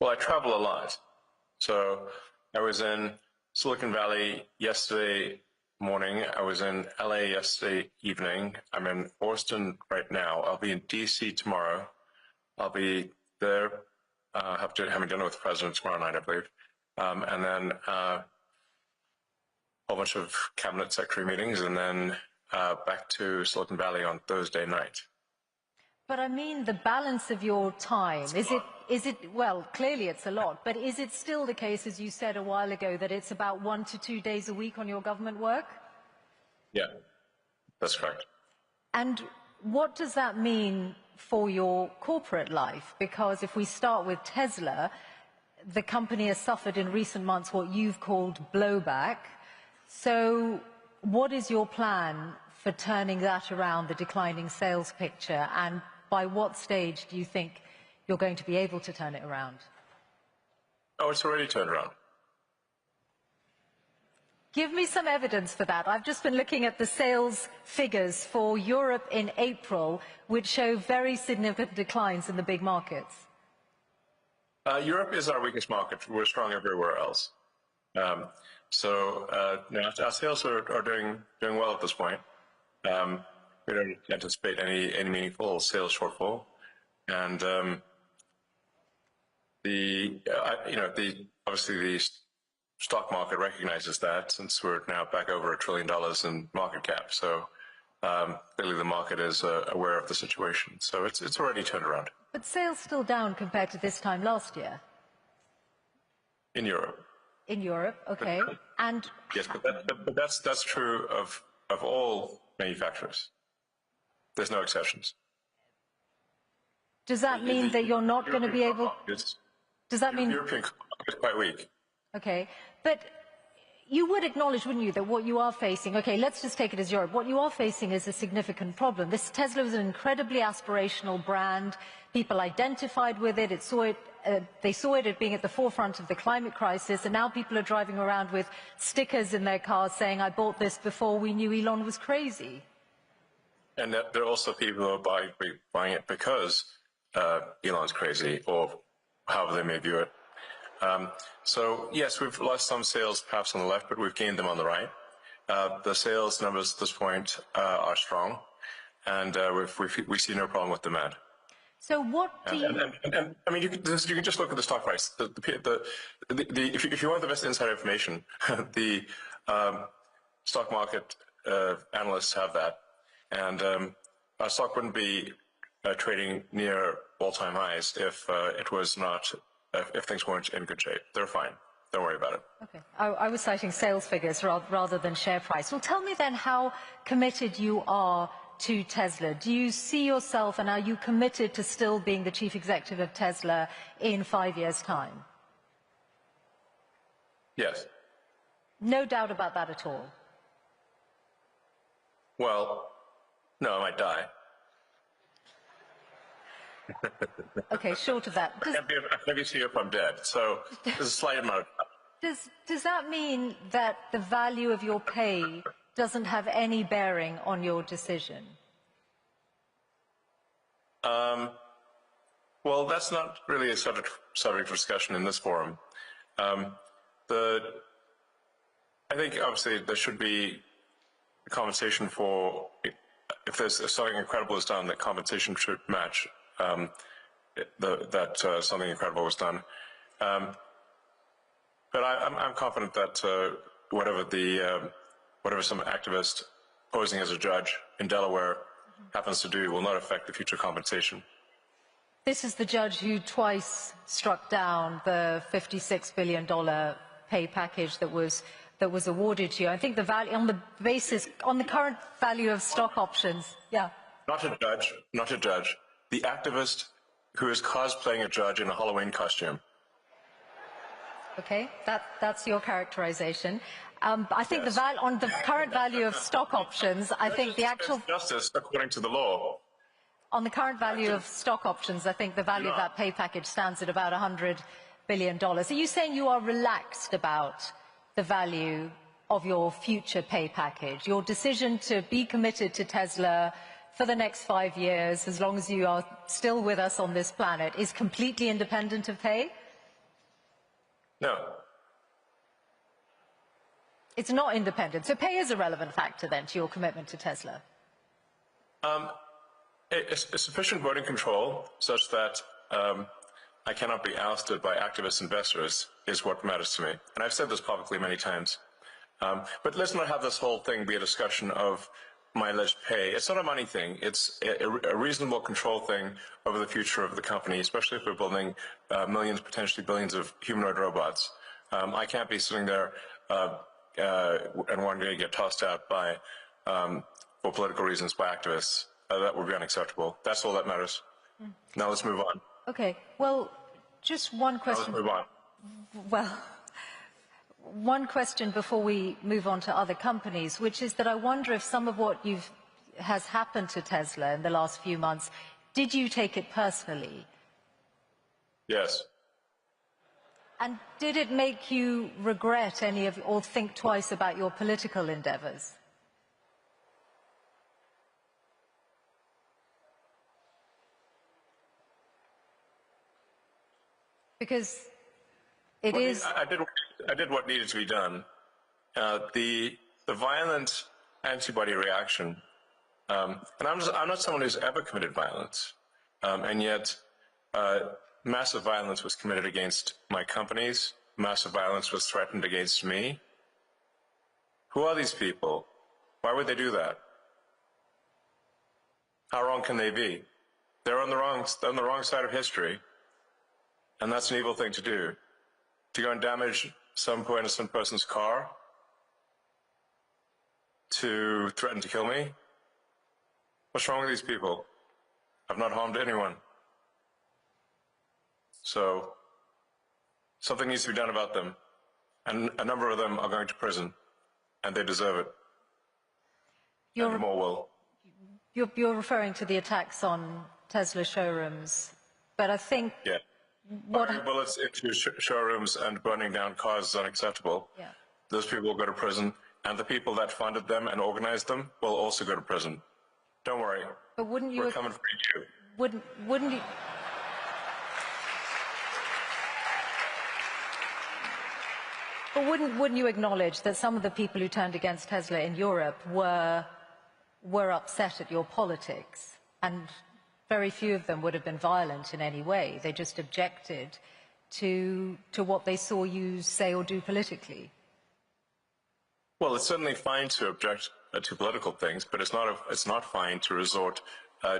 Well, I travel a lot. So I was in Silicon Valley yesterday morning. I was in LA yesterday evening. I'm in Austin right now. I'll be in DC tomorrow. I'll be there having dinner with the president tomorrow night, I believe. And then a whole bunch of cabinet secretary meetings, and then back to Silicon Valley on Thursday night. But I mean the balance of your time, is it, well, clearly it's a lot, but is it still the case, as you said a while ago, that it's about 1 to 2 days a week on your government work? Yeah, that's correct. And what does that mean for your corporate life? Because if we start with Tesla, the company has suffered in recent months what you've called blowback. So what is your plan for turning that around, the declining sales picture, and by what stage do you think you're going to be able to turn it around? Oh, it's already turned around. Give me some evidence for that. I've just been looking at the sales figures for Europe in April, which show very significant declines in the big markets. Europe is our weakest market. We're strong everywhere else. Our sales are doing well at this point. We don't anticipate any meaningful sales shortfall, and obviously the stock market recognizes that, since we're now back over $1 trillion in market cap. So clearly the market is aware of the situation. So it's already turned around. But sales still down compared to this time last year. In Europe. In Europe, okay. And yes, but that's true of all manufacturers. There's no exceptions. Does that mean that you're not going to be able? Does that mean European market is quite weak? Okay, but you would acknowledge, wouldn't you, that what you are facing, okay, let's just take it as Europe, what you are facing is a significant problem. This Tesla was an incredibly aspirational brand. People identified with it. They saw it as being at the forefront of the climate crisis, and now people are driving around with stickers in their cars saying, I bought this before we knew Elon was crazy. And there are also people who are buying it because Elon's crazy, or however they may view it. So yes, we've lost some sales perhaps on the left, but we've gained them on the right. The sales numbers at this point are strong, and we see no problem with demand. So what do you? And I mean, you can just look at the stock price. If you want the best inside information, the stock market analysts have that, and our stock wouldn't be trading near all-time highs if it was not. If things weren't in good shape. They're fine. Don't worry about it. Okay. I was citing sales figures rather than share price. Well, tell me then how committed you are to Tesla. Do you see yourself, and are you committed to still being the chief executive of Tesla in 5 years' time? Yes. No doubt about that at all? Well, no, I might die. Okay, short of that. I can't be CEO if I'm dead, so there's a slight amount of... Does that mean that the value of your pay doesn't have any bearing on your decision? Well, that's not really a subject for discussion in this forum. I think, obviously, there should be compensation for... If something incredible is done, that compensation should match something incredible was done. But I'm confident that whatever some activist posing as a judge in Delaware happens to do will not affect the future compensation. This is the judge who twice struck down the $56 billion pay package that was awarded to you. I think the value on the current value of stock options. Yeah. Not a judge. The activist who is cosplaying a judge in a Halloween costume. Okay, that's your characterization. I think yes. On the current value of stock options, I think the actual... Justice according to the law. On the current value of stock options, I think the value of that pay package stands at about $100 billion. Are you saying you are relaxed about the value of your future pay package? Your decision to be committed to Tesla for the next 5 years, as long as you are still with us on this planet, is completely independent of pay? No. It's not independent. So pay is a relevant factor then to your commitment to Tesla. A sufficient voting control such that I cannot be ousted by activist investors is what matters to me. And I've said this publicly many times. But let's not have this whole thing be a discussion of my alleged pay. It's not a money thing. It's a reasonable control thing over the future of the company, especially if we're building millions, potentially billions of humanoid robots. I can't be sitting there and one day get tossed out by, for political reasons, by activists. That would be unacceptable. That's all that matters. Now let's move on. Okay. Well, just one question. Now let's move on. Well, one question before we move on to other companies, which is that I wonder if some of what has happened to Tesla in the last few months, did you take it personally? Yes. And did it make you regret any of, or think twice about your political endeavors? Because it is. I did what needed to be done. The violent antibody reaction, and I'm not someone who's ever committed violence, and yet massive violence was committed against my companies. Massive violence was threatened against me. Who are these people? Why would they do that? How wrong can they be? They're on the wrong side of history. And that's an evil thing to do. To go and damage some poor innocent person's car? To threaten to kill me? What's wrong with these people? I've not harmed anyone. So, something needs to be done about them. And a number of them are going to prison. And they deserve it. And more will. You're referring to the attacks on Tesla showrooms. But I think... Yeah. Firing bullets into showrooms and burning down cars is unacceptable. Yeah. Those people will go to prison, and the people that funded them and organized them will also go to prison. Don't worry. But wouldn't you? We're coming for you. Wouldn't you? But wouldn't you acknowledge that some of the people who turned against Tesla in Europe were upset at your politics, and very few of them would have been violent in any way. They just objected to what they saw you say or do politically. Well, it's certainly fine to object to political things, but it's not fine to resort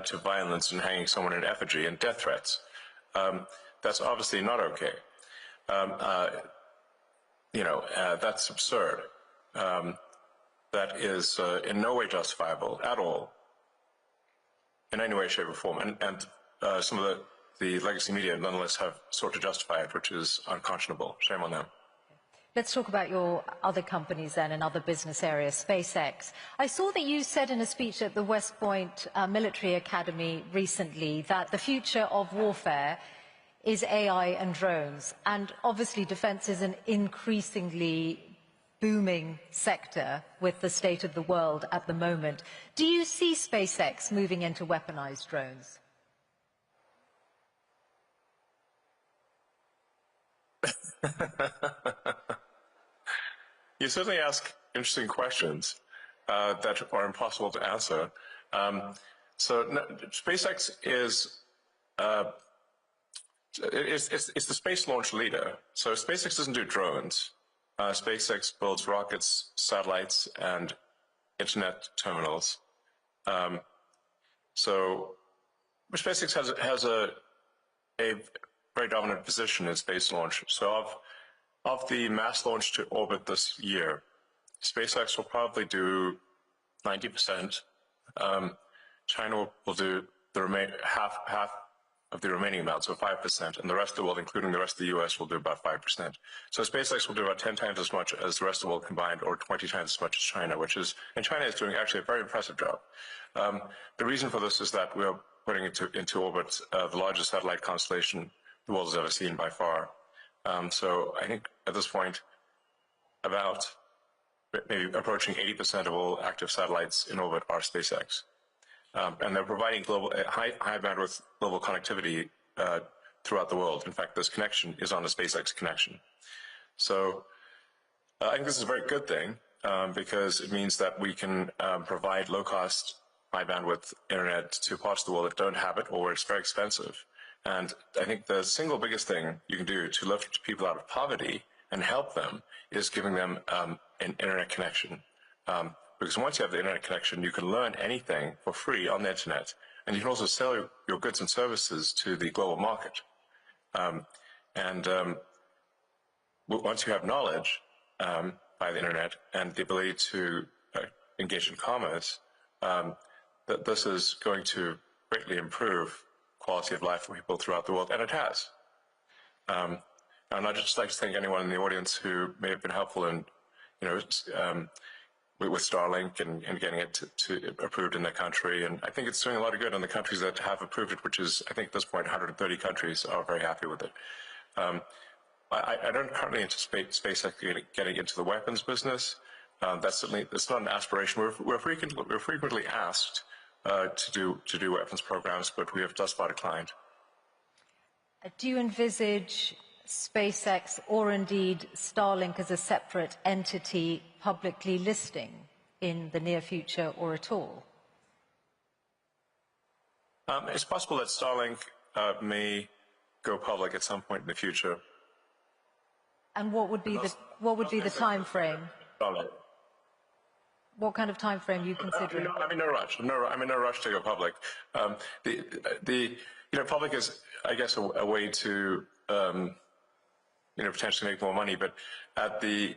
to violence and hanging someone in effigy and death threats. That's obviously not okay. That's absurd. That is in no way justifiable at all. In any way, shape, or form. And some of the legacy media nonetheless have sought to justify it, which is unconscionable. Shame on them. Let's talk about your other companies then and other business areas, SpaceX. I saw that you said in a speech at the West Point Military Academy recently that the future of warfare is AI and drones. And obviously defense is an increasingly booming sector with the state of the world at the moment. Do you see SpaceX moving into weaponized drones? You certainly ask interesting questions that are impossible to answer. SpaceX is it's the space launch leader. So SpaceX doesn't do drones. SpaceX builds rockets, satellites, and internet terminals. SpaceX has a very dominant position in space launch. So of the mass launch to orbit this year, SpaceX will probably do 90%. China will do the half of the remaining amount, so 5%, and the rest of the world, including the rest of the US, will do about 5%. So SpaceX will do about 10 times as much as the rest of the world combined, or 20 times as much as China, and China is doing actually a very impressive job. The reason for this is that we are putting into orbit the largest satellite constellation the world has ever seen by far. So I think at this point, about maybe approaching 80% of all active satellites in orbit are SpaceX. And they're providing high bandwidth global connectivity throughout the world. In fact, this connection is on the SpaceX connection. So I think this is a very good thing because it means that we can provide low-cost, high-bandwidth internet to parts of the world that don't have it or where it's very expensive. And I think the single biggest thing you can do to lift people out of poverty and help them is giving them an internet connection. Because once you have the internet connection, you can learn anything for free on the internet, and you can also sell your goods and services to the global market. Once you have knowledge by the internet and the ability to engage in commerce, that this is going to greatly improve quality of life for people throughout the world, and it has. And I'd just like to thank anyone in the audience who may have been helpful in, with Starlink and getting it to approved in their country. And I think it's doing a lot of good in the countries that have approved it, which is, I think at this point, 130 countries are very happy with it. I don't currently anticipate SpaceX getting into the weapons business. That's certainly, it's not an aspiration. We're frequently asked to do weapons programs, but we have thus far declined. Do you envisage SpaceX or indeed Starlink as a separate entity publicly listing in the near future or at all? It's possible that Starlink may go public at some point in the future. And what would be the time frame? What kind of time frame are you considering? I'm in no rush. I'm in no rush to go public. Public is, I guess, a way to potentially make more money, but at the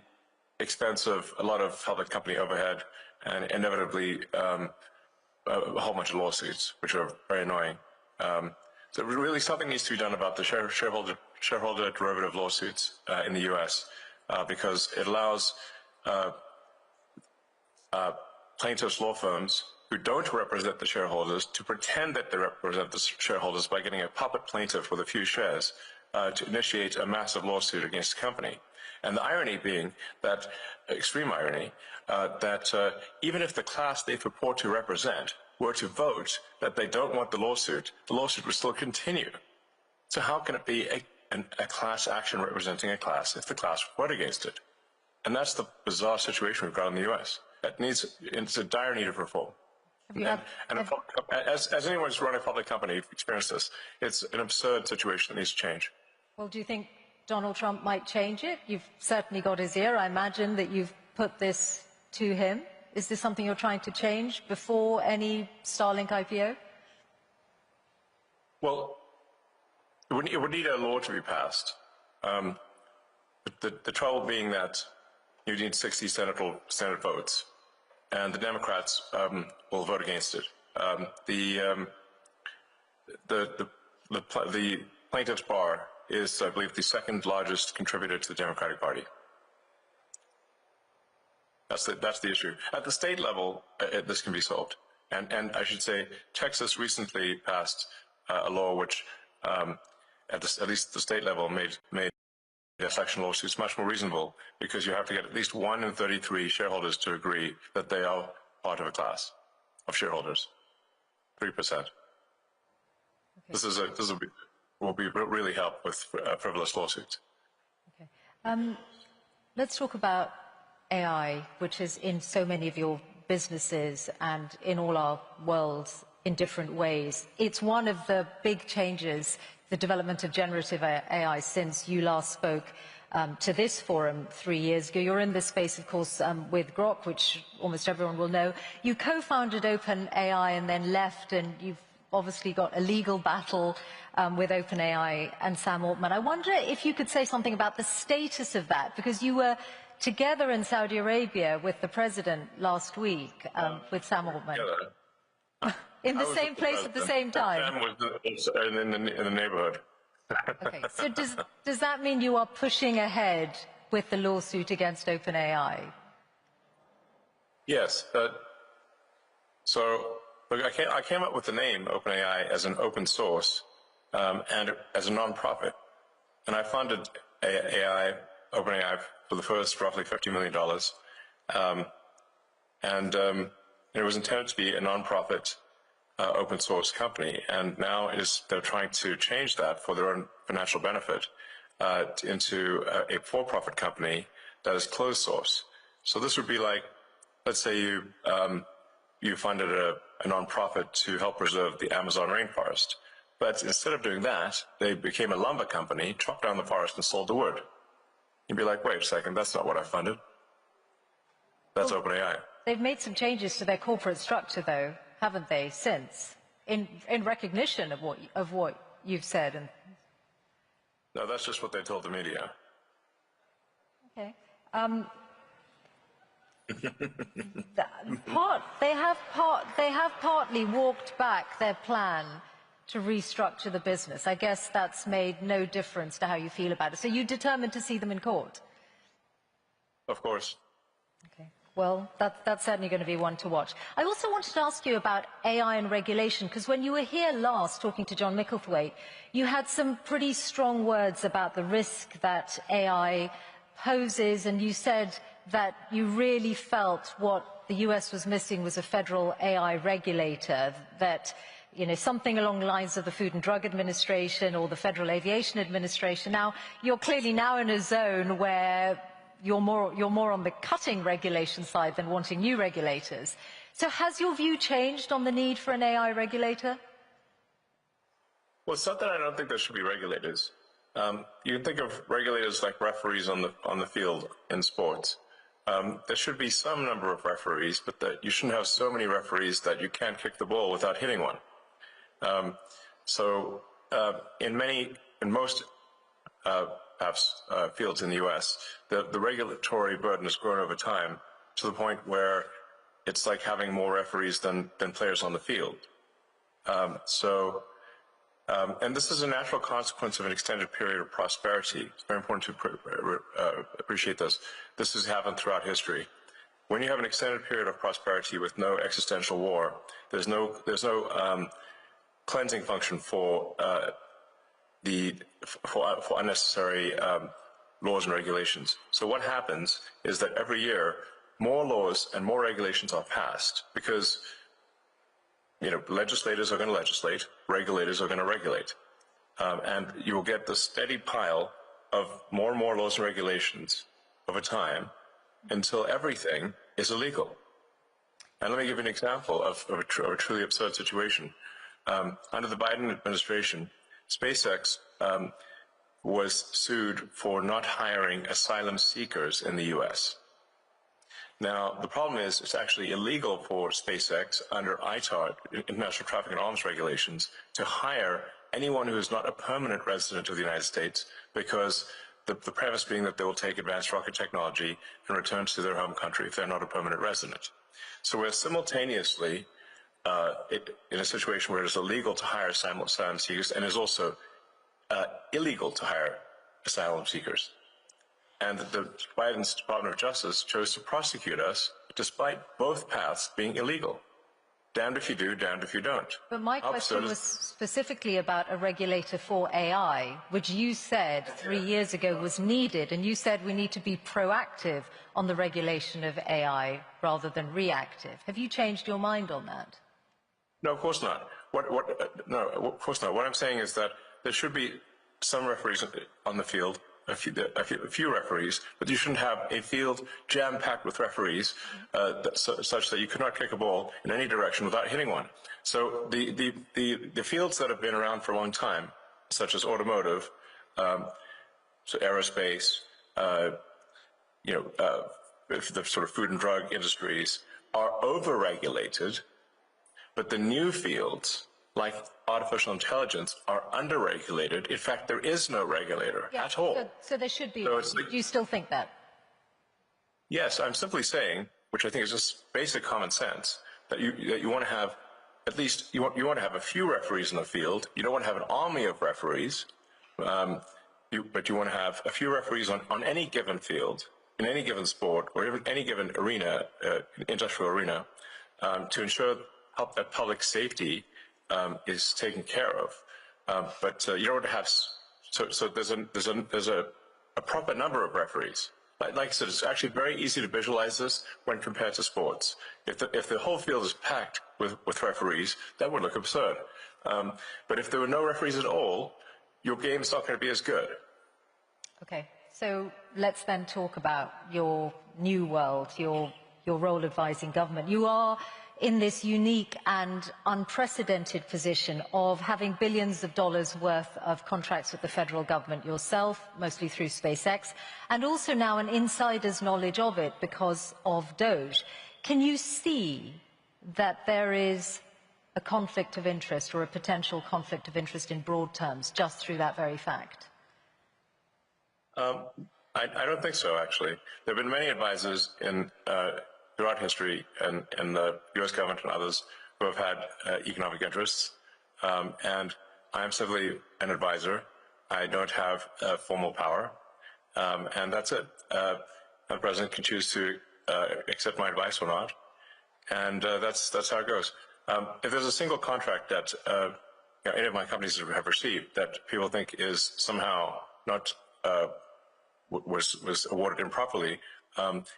expense of a lot of public company overhead and inevitably a whole bunch of lawsuits, which are very annoying. So really something needs to be done about the shareholder derivative lawsuits in the U.S. Because it allows plaintiffs' law firms who don't represent the shareholders to pretend that they represent the shareholders by getting a puppet plaintiff with a few shares to initiate a massive lawsuit against the company. And the irony being that, extreme irony, that even if the class they purport to represent were to vote that they don't want the lawsuit would still continue. So how can it be a class action representing a class if the class vote against it? And that's the bizarre situation we've got in the U.S. It's a dire need of reform. As anyone who's run a public company experienced this, it's an absurd situation that needs to change. Well, do you think Donald Trump might change it? You've certainly got his ear. I imagine that you've put this to him. Is this something you're trying to change before any Starlink IPO? Well, it would need a law to be passed. The trouble being that you need 60 Senate votes, and the Democrats will vote against it. The plaintiff's bar is, I believe, the second largest contributor to the Democratic Party. That's the issue. At the state level, this can be solved. And I should say, Texas recently passed a law which, at least the state level, made election lawsuits much more reasonable, because you have to get at least 1 in 33 shareholders to agree that they are part of a class of shareholders. 3%. Okay. This will really help with frivolous lawsuits. Okay. Let's talk about AI, which is in so many of your businesses and in all our worlds in different ways. It's one of the big changes, the development of generative AI, since you last spoke to this forum 3 years ago. You're in this space, of course, with Grok, which almost everyone will know. You co-founded OpenAI and then left, and you've obviously got a legal battle with OpenAI and Sam Altman. I wonder if you could say something about the status of that, because you were together in Saudi Arabia with the president last week, with Sam Altman. In the same place at the same time? Sam was in the neighborhood. Okay, so does that mean you are pushing ahead with the lawsuit against OpenAI? Yes. So look, I came up with the name OpenAI as an open source and as a nonprofit. And I funded OpenAI for the first roughly $50 million. It was intended to be a nonprofit open source company, and now they're trying to change that for their own financial benefit. into a for-profit company that is closed source. So this would be like, let's say you funded a nonprofit to help preserve the Amazon rainforest. But instead of doing that, they became a lumber company, chopped down the forest and sold the wood. You'd be like, wait a second, that's not what I funded. That's OpenAI. They've made some changes to their corporate structure, though, haven't they, since, in recognition of what you've said? And no, that's just what they told the media. Okay. They have partly walked back their plan to restructure the business. I guess that's made no difference to how you feel about it. So you're determined to see them in court? Of course. Okay. Well, that's certainly going to be one to watch. I also wanted to ask you about AI and regulation, because when you were here last talking to John Micklethwaite, you had some pretty strong words about the risk that AI poses, and you said that you really felt what the US was missing was a federal AI regulator, that, you know, something along the lines of the Food and Drug Administration or the Federal Aviation Administration. Now, you're clearly now in a zone where you're more on the cutting regulation side than wanting new regulators. So has your view changed on the need for an AI regulator? Well, it's not that I don't think there should be regulators. You can think of regulators like referees on the field in sports. There should be some number of referees, but that you shouldn't have so many referees that you can't kick the ball without hitting one. In most fields in the U.S., the regulatory burden has grown over time to the point where it's like having more referees than players on the field. And this is a natural consequence of an extended period of prosperity. It's very important to appreciate this. This has happened throughout history. When you have an extended period of prosperity with no existential war, there's no cleansing function for unnecessary laws and regulations. So what happens is that every year more laws and more regulations are passed because, you know, legislators are going to legislate, regulators are going to regulate. And you will get the steady pile of more and more laws and regulations over time until everything is illegal. And let me give you an example of a truly absurd situation. Under the Biden administration, SpaceX was sued for not hiring asylum seekers in the U.S. Now, the problem is it's actually illegal for SpaceX under ITAR, International Traffic in Arms Regulations, to hire anyone who is not a permanent resident of the United States, because the premise being that they will take advanced rocket technology and return to their home country if they're not a permanent resident. So we're simultaneously in a situation where it is illegal to hire asylum seekers and is also illegal to hire asylum seekers. And the Biden's Department of Justice chose to prosecute us despite both paths being illegal. Damned if you do, damned if you don't. But my question was specifically about a regulator for AI, which you said 3 years ago was needed, and you said we need to be proactive on the regulation of AI rather than reactive. Have you changed your mind on that? No, of course not. No, of course not. What I'm saying is that there should be some referees on the field, a few referees, but you shouldn't have a field jam-packed with referees such that you cannot kick a ball in any direction without hitting one. So the fields that have been around for a long time, such as automotive, so aerospace, the sort of food and drug industries, are over-regulated, but the new fields, like artificial intelligence, are under-regulated. In fact, there is no regulator at all. So there should be. So Do you still think that? Yes, I'm simply saying, which I think is just basic common sense, that you want to have at least you want to have a few referees in the field. You don't want to have an army of referees, but you want to have a few referees on any given field, in any given sport, or even any given arena, industrial arena, to ensure that public safety is taken care of. But you don't want to have so there's a proper number of referees. Like I said, it's actually very easy to visualize this when compared to sports. If the whole field is packed with referees, that would look absurd. But if there were no referees at all, your game's not going to be as good. Okay, so let's then talk about your new world, your role advising government. You are in this unique and unprecedented position of having billions of dollars worth of contracts with the federal government yourself, mostly through SpaceX, and also now an insider's knowledge of it because of DOGE. Can you see that there is a conflict of interest or a potential conflict of interest in broad terms just through that very fact? I don't think so, actually. There have been many advisors throughout history in the U.S. government and others who have had economic interests, and I am simply an advisor. I don't have formal power, and that's it. The president can choose to accept my advice or not, and that's how it goes. If there's a single contract that any of my companies have received that people think is somehow not was awarded improperly,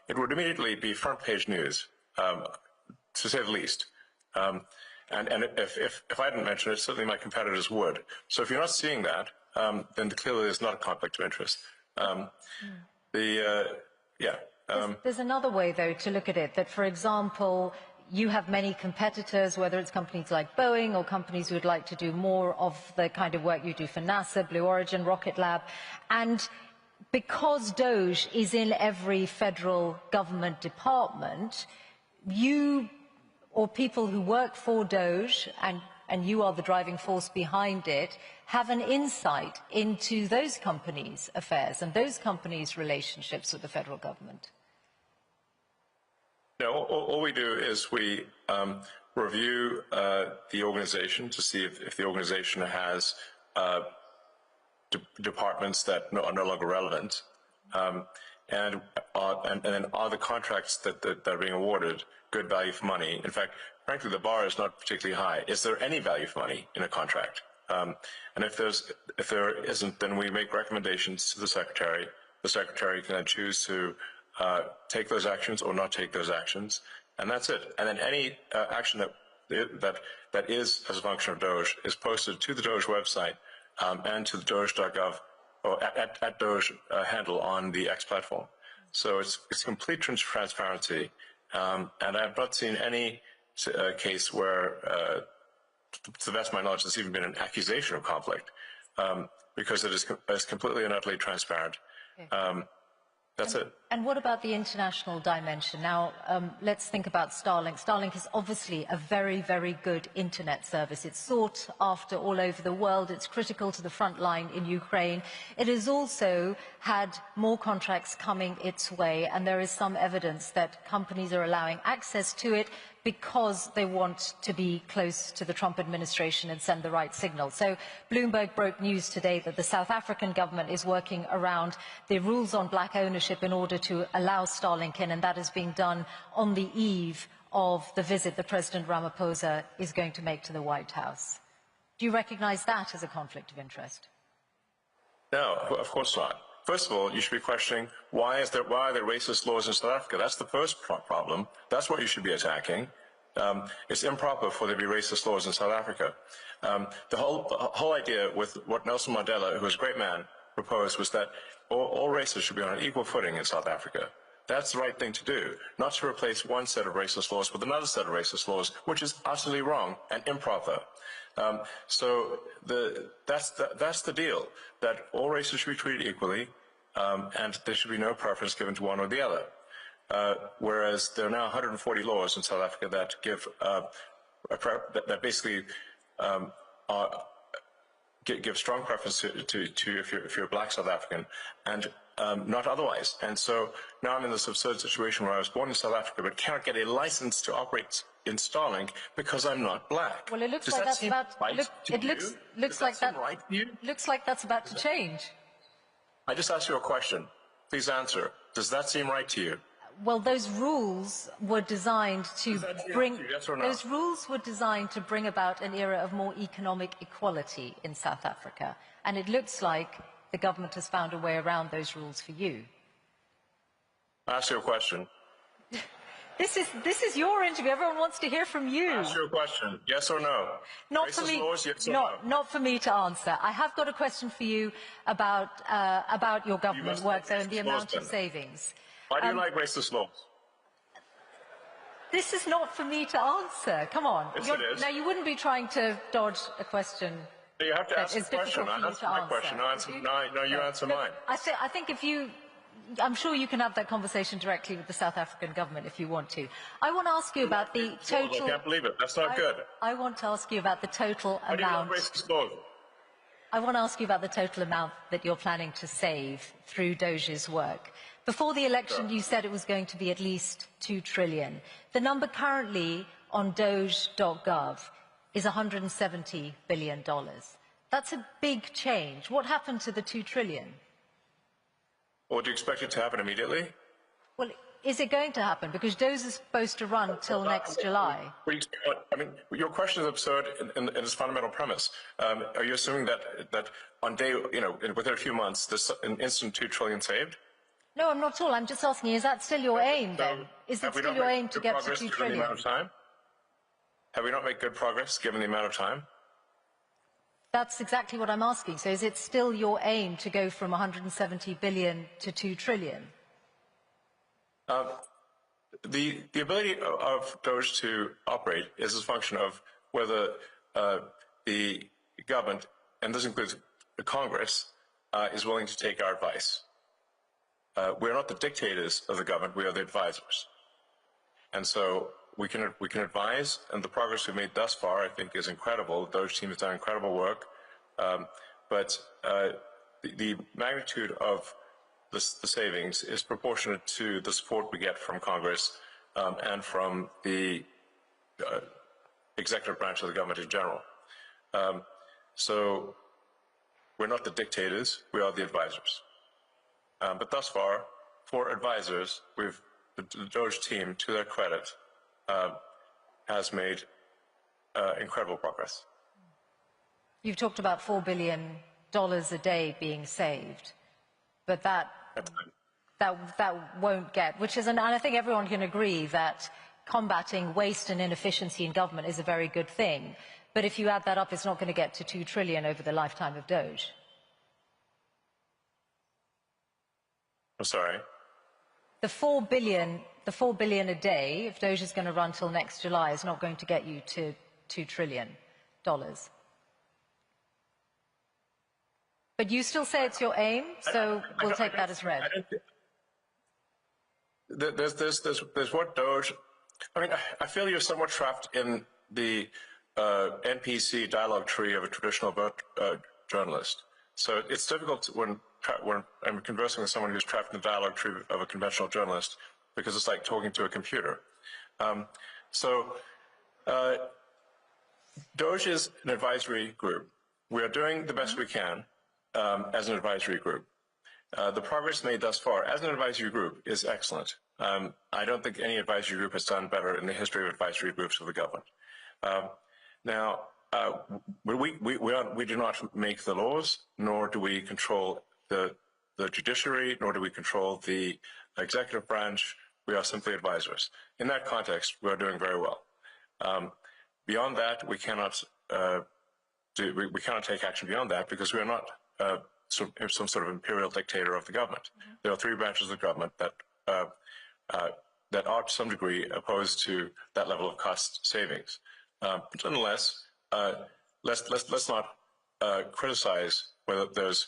it would immediately be front-page news, to say the least. And if I didn't mention it, certainly my competitors would. So if you're not seeing that, then clearly there's not a conflict of interest. There's another way, though, to look at it, that, for example, you have many competitors, whether it's companies like Boeing or companies who would like to do more of the kind of work you do for NASA, Blue Origin, Rocket Lab, and because DOGE is in every federal government department, you or people who work for DOGE, and you are the driving force behind it, have an insight into those companies' affairs and those companies' relationships with the federal government. No, all we do is we review the organization to see if the organization has departments that are no longer relevant, and then are the contracts that are being awarded good value for money. In fact, frankly, the bar is not particularly high. Is there any value for money in a contract? And if there isn't, then we make recommendations to the secretary. The secretary can then choose to take those actions or not take those actions, and that's it. And then any action that is as a function of DOGE is posted to the DOGE website and to the doge.gov or at DOGE handle on the X platform. So it's complete transparency, and I've not seen any case where, to the best of my knowledge, there's even been an accusation of conflict, because it is completely and utterly transparent. Okay. That's it. And what about the international dimension? Now, let's think about Starlink. Starlink is obviously a very, very good internet service. It's sought after all over the world. It's critical to the front line in Ukraine. It has also had more contracts coming its way, and there is some evidence that companies are allowing access to it because they want to be close to the Trump administration and send the right signal. So Bloomberg broke news today that the South African government is working around the rules on black ownership in order to allow Starlink in, and that is being done on the eve of the visit that President Ramaphosa is going to make to the White House. Do you recognize that as a conflict of interest? No, of course not. First of all, you should be questioning why are there racist laws in South Africa? That's the first problem. That's what you should be attacking. It's improper for there to be racist laws in South Africa. The whole idea with what Nelson Mandela, who was a great man, proposed was that all races should be on an equal footing in South Africa. That's the right thing to do, not to replace one set of racist laws with another set of racist laws, which is utterly wrong and improper. So that's the deal, that all races should be treated equally, and there should be no preference given to one or the other. Whereas there are now 140 laws in South Africa that give that basically give strong preference to if you're a black South African, and not otherwise. And so now I'm in this absurd situation where I was born in South Africa but cannot get a license to operate in Starlink because I'm not black. Well, it looks Does like that that's seem about. right to you? Looks like that. Right to you? Looks like that's about to change. I just asked you a question. Please answer. Does that seem right to you? Well, those rules were designed to bring. Yes or no? Those rules were designed to bring about an era of more economic equality in South Africa, and it looks like the government has found a way around those rules for you. I asked you a question. This is your interview. Everyone wants to hear from you. Ask your question. Yes or no? Not for me. Laws, yes or no? Not for me to answer. I have got a question for you about your government work, though, and the amount of savings. Why do you like racist laws? This is not for me to answer. Come on. Yes, it is. Now, you wouldn't be trying to dodge a question. You have to ask a question. I answer my question. No, you answer mine. I think if you... I'm sure you can have that conversation directly with the South African government if you want to. I want to ask you about the total... I can't believe it. That's not good. I want to ask you about the total Why do you amount... like racist laws? I want to ask you about the total amount that you're planning to save through Doge's work. Before the election, you said it was going to be at least 2 trillion. The number currently on doge.gov is $170 billion. That's a big change. What happened to the 2 trillion? Or do you expect it to happen immediately? Well, is it going to happen? Because Doge is supposed to run till next July. I mean, your question is absurd in its fundamental premise. Are you assuming that on day, within a few months, there's an instant 2 trillion saved? No, I'm not at all. I'm just asking, is that still your aim then? Is it still your aim to get to 2 trillion? Have we not made good progress given the amount of time? That's exactly what I'm asking. So is it still your aim to go from 170 billion to 2 trillion? The ability of Doge to operate is a function of whether the government, and this includes the Congress, is willing to take our advice. We're not the dictators of the government, we are the advisors. And so we can advise, and the progress we've made thus far, I think, is incredible. The Doge team has done incredible work. But the magnitude of the savings is proportionate to the support we get from Congress and from the executive branch of the government in general. So we're not the dictators, we are the advisors. But thus far, for advisors, the Doge team, to their credit, has made incredible progress. You've talked about $4 billion a day being saved, but that won't get, and I think everyone can agree that combating waste and inefficiency in government is a very good thing. But if you add that up, it's not going to get to 2 trillion over the lifetime of Doge. I'm sorry? The 4 billion a day, if Doge is going to run till next July, is not going to get you to $2 trillion. But you still say it's your aim, so we'll take that as read. There's what Doge. I mean, I feel you're somewhat trapped in the NPC dialogue tree of a traditional journalist. So it's difficult when I'm conversing with someone who's trapped in the dialogue tree of a conventional journalist, because it's like talking to a computer. Doge is an advisory group. We are doing the best we can as an advisory group. The progress made thus far as an advisory group is excellent. I don't think any advisory group has done better in the history of advisory groups of the government. We do not make the laws, nor do we control the judiciary, nor do we control the executive branch. We are simply advisors. In that context, we are doing very well. Beyond that, we cannot take action beyond that, because we are not some sort of imperial dictator of the government. There are 3 branches of the government that are to some degree opposed to that level of cost savings. But nonetheless, let's not criticize whether there's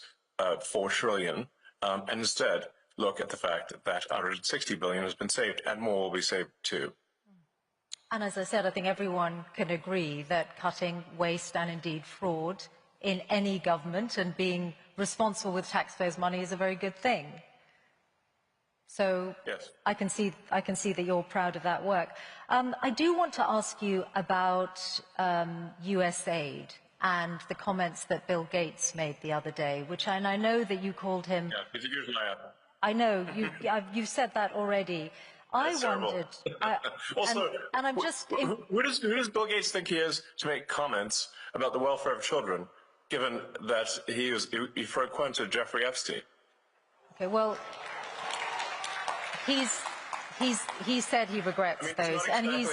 4 trillion, and instead look at the fact that 160 billion has been saved, and more will be saved too. And as I said, I think everyone can agree that cutting waste and indeed fraud in any government and being responsible with taxpayers' money is a very good thing. So yes. I can see that you're proud of that work. I do want to ask you about US aid and the comments that Bill Gates made the other day, and I know that you called him... Yeah, he's a huge liar. I know, you've said that already. I wondered... Also, and I'm just... Who does Bill Gates think he is to make comments about the welfare of children, given that he frequented Jeffrey Epstein? Okay, well... he said he regrets those, and he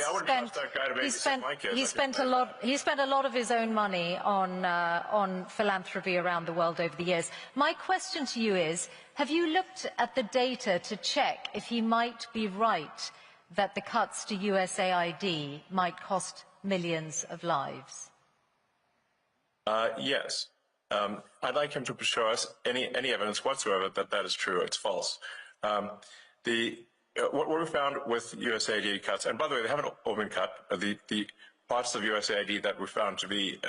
spent a lot of his own money on philanthropy around the world over the years. My question to you is, have you looked at the data to check if he might be right that the cuts to USAID might cost millions of lives? Yes. I'd like him to show us any evidence whatsoever that that is true. It's false. What we found with USAID cuts, and by the way, they haven't all been cut. The parts of USAID that we found to be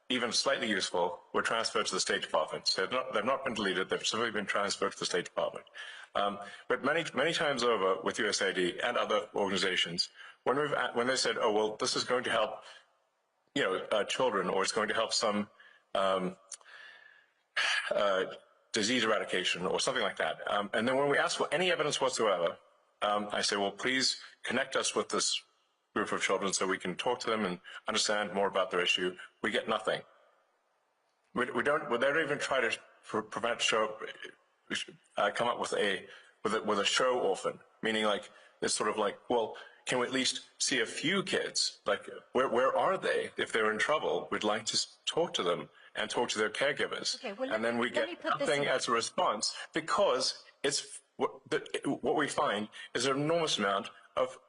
even slightly useful were transferred to the State Department. So they've not been deleted. They've simply been transferred to the State Department. But many times over with USAID and other organizations, when they said, "Oh well, this is going to help, children, or it's going to help some disease eradication or something like that," and then when we ask for any evidence whatsoever, I say, "Well, please connect us with this group of children so we can talk to them and understand more about their issue." We get nothing. We don't even try to come up with a show orphan, meaning like it's sort of like, well, can we at least see a few kids? Like, where are they? If they're in trouble, we'd like to talk to them and talk to their caregivers. Okay, well, and then we get nothing as a response, because it's what we find is an enormous amount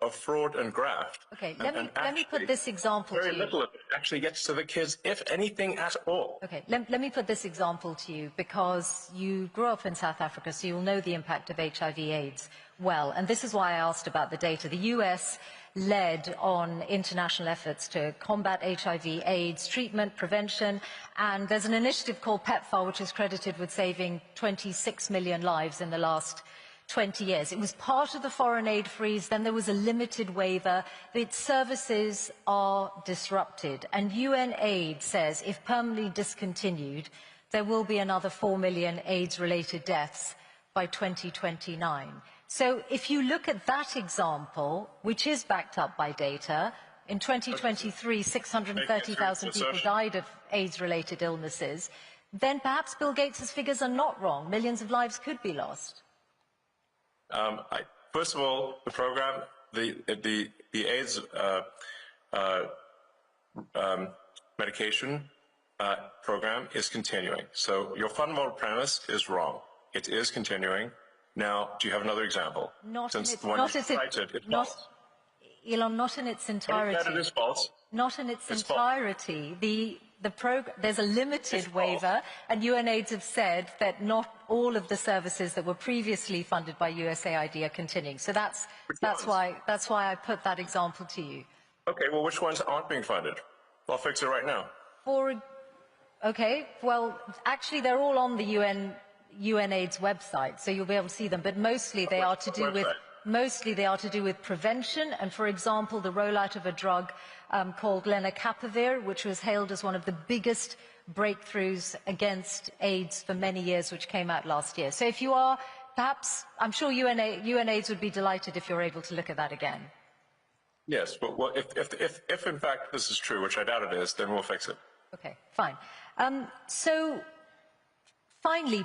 of fraud and graft. Okay, let me put this example to you. Very little of it actually gets to the kids, if anything at all. Okay, let me put this example to you, because you grew up in South Africa, so you'll know the impact of HIV/AIDS well. And this is why I asked about the data. The US led on international efforts to combat HIV/AIDS treatment, prevention, and there's an initiative called PEPFAR, which is credited with saving 26 million lives in the last 20 years. It was part of the foreign aid freeze, then there was a limited waiver. Its services are disrupted, and UN aid says if permanently discontinued, there will be another 4 million AIDS-related deaths by 2029. So if you look at that example, which is backed up by data, in 2023, 630,000 people died of AIDS-related illnesses, then perhaps Bill Gates's figures are not wrong. Millions of lives could be lost. First of all, the program, the AIDS medication program is continuing. So your fundamental premise is wrong. It is continuing. Now, do you have another example? Elon, not in its entirety. That it is false. Not in its entirety. There's a limited waiver, and UNAIDS have said that not all of the services that were previously funded by USAID are continuing. So that's why I put that example to you. Okay, well, which ones aren't being funded? I'll fix it right now. Okay, well, actually, they're all on the UNAIDS website, so you'll be able to see them. But mostly they are to do with prevention, and, for example, the rollout of a drug called lenacapavir, which was hailed as one of the biggest breakthroughs against AIDS for many years, which came out last year. So if you are, perhaps, I'm sure UNAIDS would be delighted if you're able to look at that again. Yes, but well, if in fact this is true, which I doubt it is, then we'll fix it. Okay, fine. So, finally,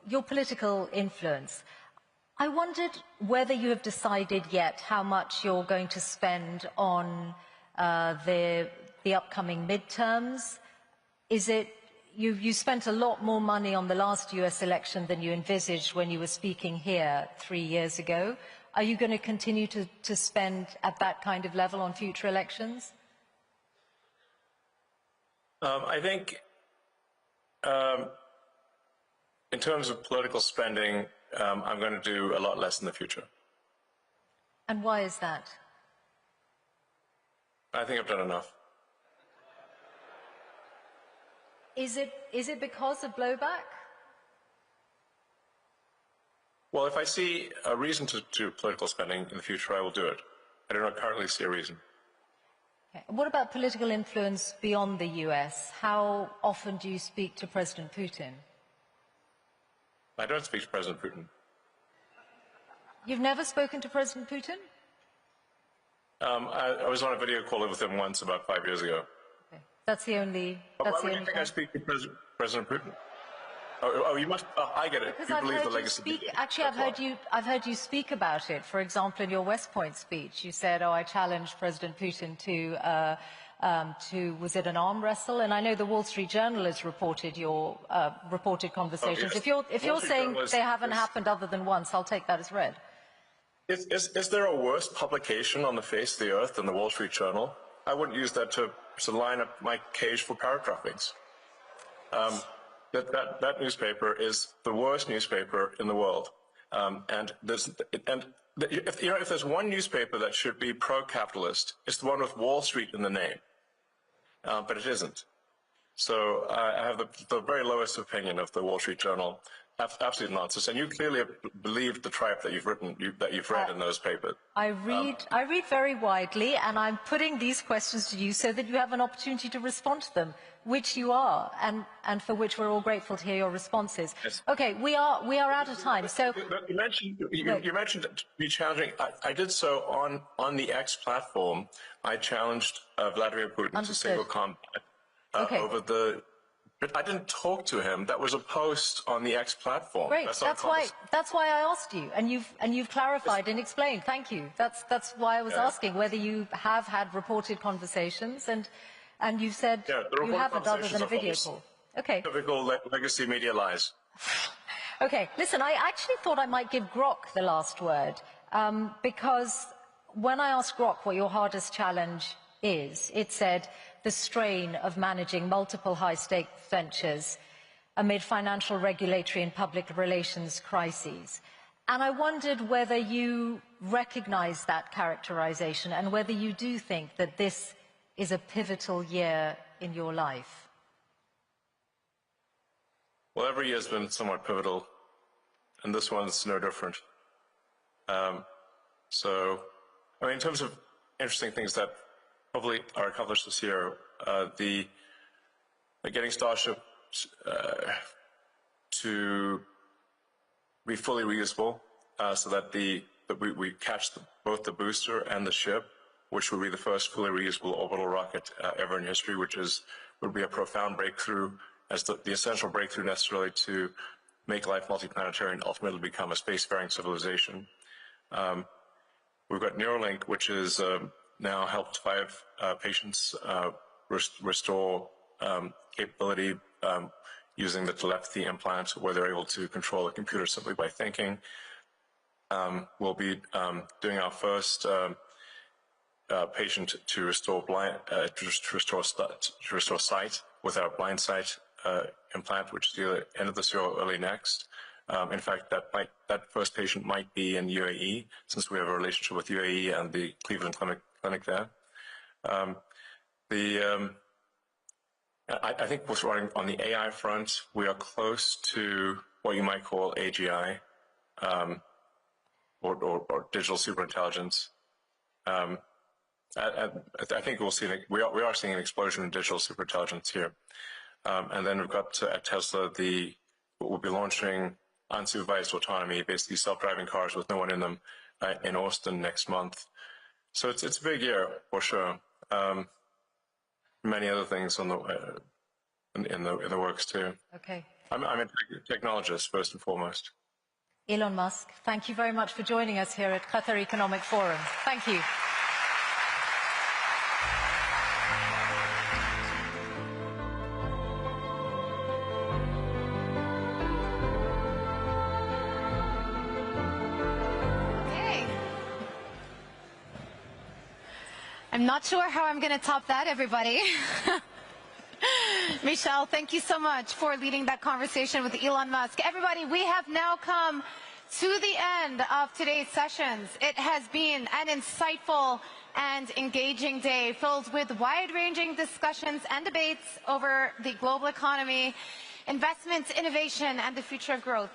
your political influence. I wondered whether you have decided yet how much you're going to spend on the upcoming midterms. Is it you spent a lot more money on the last US election than you envisaged when you were speaking here 3 years ago? Are you going to continue to spend at that kind of level on future elections? I think in terms of political spending, I'm going to do a lot less in the future. And why is that? I think I've done enough. Is it because of blowback? Well, if I see a reason to do political spending in the future, I will do it. I do not currently see a reason. Okay. What about political influence beyond the US? How often do you speak to President Putin? I don't speak to President Putin. You've never spoken to President Putin? I was on a video call with him once about 5 years ago. Okay. That's the only... Why would you think I speak to President Putin? Oh, you must. Oh, I get it. Because You I've believe heard the you legacy. speak. Actually, I've heard you speak about it. For example, in your West Point speech, you said, "Oh, I challenged President Putin to was it an arm wrestle?" And I know the Wall Street Journal has reported your reported conversations. Oh, yes. If you're saying they haven't is, happened other than once, I'll take that as read. Is there a worse publication on the face of the earth than the Wall Street Journal? I wouldn't use that to line up my cage for paratroopings. That newspaper is the worst newspaper in the world. If there's one newspaper that should be pro-capitalist, it's the one with Wall Street in the name. But it isn't. So I have the very lowest opinion of the Wall Street Journal. Absolute nonsense. And you clearly believe the tripe that you've read in those papers. I read very widely, and I'm putting these questions to you so that you have an opportunity to respond to them, which you are, and for which we're all grateful to hear your responses. Yes. Okay, we are out of time. So you mentioned me challenging. I did so on the X platform. I challenged Vladimir Putin to single combat over the. But I didn't talk to him. That was a post on the X platform. Great. That's why I asked you, and you've clarified and explained. Thank you. That's why I was asking whether you have had reported conversations, and you said you haven't, other than a video call. Okay. Typical legacy media lies. Okay. Listen, I actually thought I might give Grok the last word, because when I asked Grok what your hardest challenge is, it said the strain of managing multiple high-stake ventures amid financial, regulatory and public relations crises. And I wondered whether you recognize that characterization and whether you do think that this is a pivotal year in your life. Well, every year has been somewhat pivotal, and this one's no different. In terms of interesting things that hopefully are accomplished this year, getting Starship to be fully reusable, so that we catch both the booster and the ship, which would be the first fully reusable orbital rocket ever in history, would be a profound breakthrough, as the essential breakthrough necessarily to make life multiplanetary and ultimately become a spacefaring civilization. We've got Neuralink, which is now helped 5 patients restore capability using the telepathy implant, where they're able to control a computer simply by thinking. We'll be doing our first patient to restore sight with our blind sight implant, which is either end of this year or early next. In fact, that first patient might be in UAE, since we have a relationship with UAE and the Cleveland clinic there. I think what's running on the AI front, we are close to what you might call AGI, or digital superintelligence. I think we are seeing an explosion in digital superintelligence here. And then we've got at Tesla we'll be launching unsupervised autonomy, basically self-driving cars with no one in them, in Austin next month. So it's a big year for sure. Many other things in the works too. Okay. I'm a technologist first and foremost. Elon Musk, thank you very much for joining us here at Qatar Economic Forum. Thank you. I'm not sure how I'm going to top that, everybody. Michelle, thank you so much for leading that conversation with Elon Musk. Everybody, we have now come to the end of today's sessions. It has been an insightful and engaging day filled with wide-ranging discussions and debates over the global economy, investments, innovation, and the future of growth.